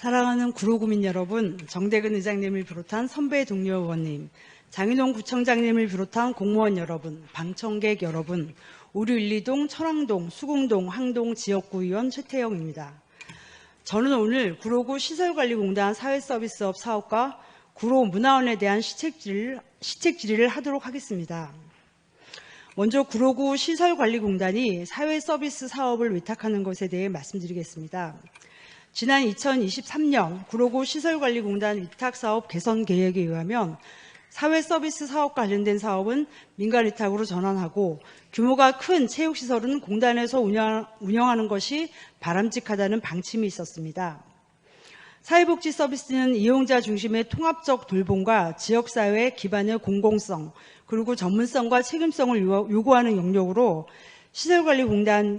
사랑하는 구로구민 여러분, 정대근 의장님을 비롯한 선배 동료 의원님, 장인홍 구청장님을 비롯한 공무원 여러분, 방청객 여러분, 우리 1, 2동, 천왕동, 수궁동, 항동 지역구 의원 최태영입니다. 저는 오늘 구로구 시설관리공단 사회서비스업 사업과 구로문화원에 대한 시책 질의를 하도록 하겠습니다. 먼저 구로구 시설관리공단이 사회서비스 사업을 위탁하는 것에 대해 말씀드리겠습니다. 지난 2023년 구로구 시설관리공단 위탁사업 개선 계획에 의하면 사회서비스 사업과 관련된 사업은 민간위탁으로 전환하고 규모가 큰 체육시설은 공단에서 운영하는 것이 바람직하다는 방침이 있었습니다. 사회복지 서비스는 이용자 중심의 통합적 돌봄과 지역사회 기반의 공공성 그리고 전문성과 책임성을 요구하는 영역으로 시설관리공단이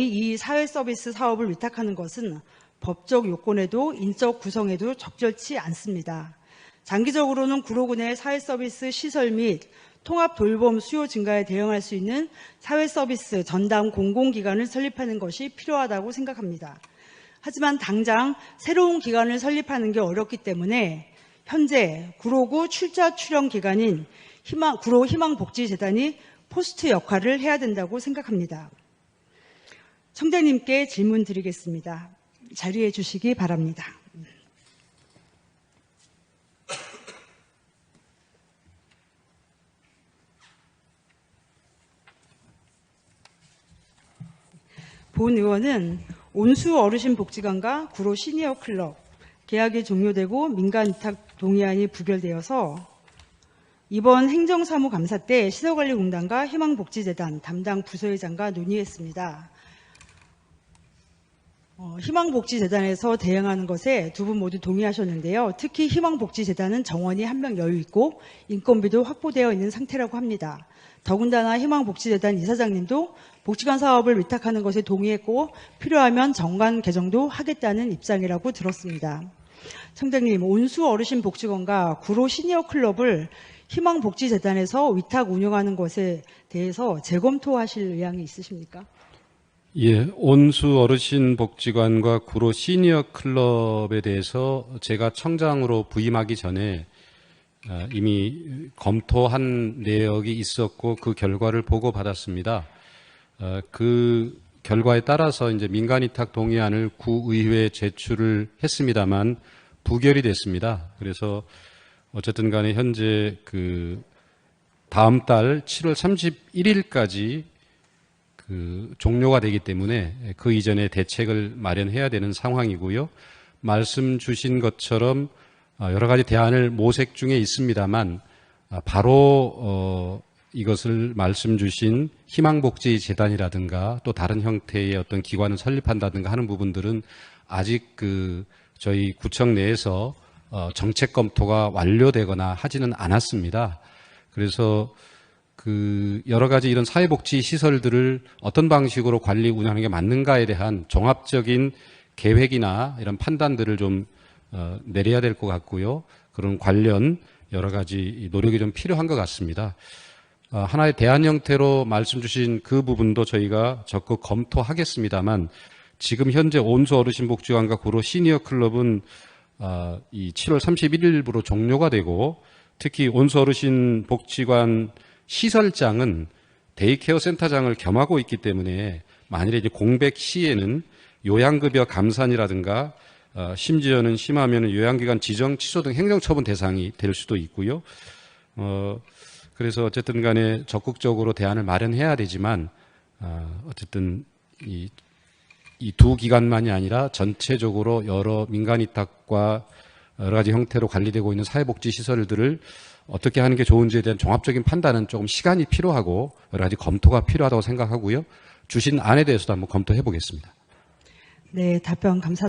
이 사회서비스 사업을 위탁하는 것은 법적 요건에도 인적 구성에도 적절치 않습니다. 장기적으로는 구로구 내 사회서비스 시설 및 통합 돌봄 수요 증가에 대응할 수 있는 사회서비스 전담 공공기관을 설립하는 것이 필요하다고 생각합니다. 하지만 당장 새로운 기관을 설립하는 게 어렵기 때문에 현재 구로구 출자 출연 기관인 구로 희망복지재단이 포스트 역할을 해야 된다고 생각합니다. 청장님께 질문 드리겠습니다. 자리해 주시기 바랍니다. 본 의원은 온수 어르신복지관과 구로 시니어클럽 계약이 종료되고 민간위탁 동의안이 부결되어서 이번 행정사무감사 때 시설관리공단과 희망복지재단 담당 부서회장과 논의했습니다. 희망복지재단에서 대응하는 것에 두 분 모두 동의하셨는데요. 특히 희망복지재단은 정원이 한 명 여유 있고 인건비도 확보되어 있는 상태라고 합니다. 더군다나 희망복지재단 이사장님도 복지관 사업을 위탁하는 것에 동의했고 필요하면 정관 개정도 하겠다는 입장이라고 들었습니다. 청장님, 온수 어르신복지관과 구로 시니어클럽을 희망복지재단에서 위탁 운영하는 것에 대해서 재검토하실 의향이 있으십니까? 예, 온수 어르신복지관과 구로 시니어클럽에 대해서 제가 청장으로 부임하기 전에 이미 검토한 내역이 있었고 그 결과를 보고받았습니다. 그 결과에 따라서 이제 민간위탁 동의안을 구의회에 제출을 했습니다만 부결이 됐습니다. 그래서 어쨌든 간에 현재 그 다음 달 7월 31일까지 종료가 되기 때문에 그 이전에 대책을 마련해야 되는 상황이고요. 말씀 주신 것처럼 여러 가지 대안을 모색 중에 있습니다만 바로 이것을 말씀 주신 희망복지재단이라든가 또 다른 형태의 어떤 기관을 설립한다든가 하는 부분들은 아직 저희 구청 내에서 정책 검토가 완료되거나 하지는 않았습니다. 그래서 여러 가지 이런 사회복지 시설들을 어떤 방식으로 관리 운영하는 게 맞는가에 대한 종합적인 계획이나 이런 판단들을 좀 내려야 될 것 같고요. 그런 관련 여러 가지 노력이 좀 필요한 것 같습니다. 하나의 대안 형태로 말씀 주신 그 부분도 저희가 적극 검토하겠습니다만 지금 현재 온수 어르신복지관과 구로 시니어클럽은 이 7월 31일부로 종료가 되고 특히 온수 어르신복지관 시설장은 데이케어 센터장을 겸하고 있기 때문에 만일에 이제 공백 시에는 요양급여 감산이라든가 심지어는 심하면 요양기관 지정 취소 등 행정처분 대상이 될 수도 있고요. 그래서 어쨌든 간에 적극적으로 대안을 마련해야 되지만 어쨌든 이 두 기관만이 아니라 전체적으로 여러 민간위탁과 여러 가지 형태로 관리되고 있는 사회복지 시설들을 어떻게 하는 게 좋은지에 대한 종합적인 판단은 조금 시간이 필요하고 여러 가지 검토가 필요하다고 생각하고요. 주신 안에 대해서도 한번 검토해 보겠습니다. 네, 답변 감사드립니다.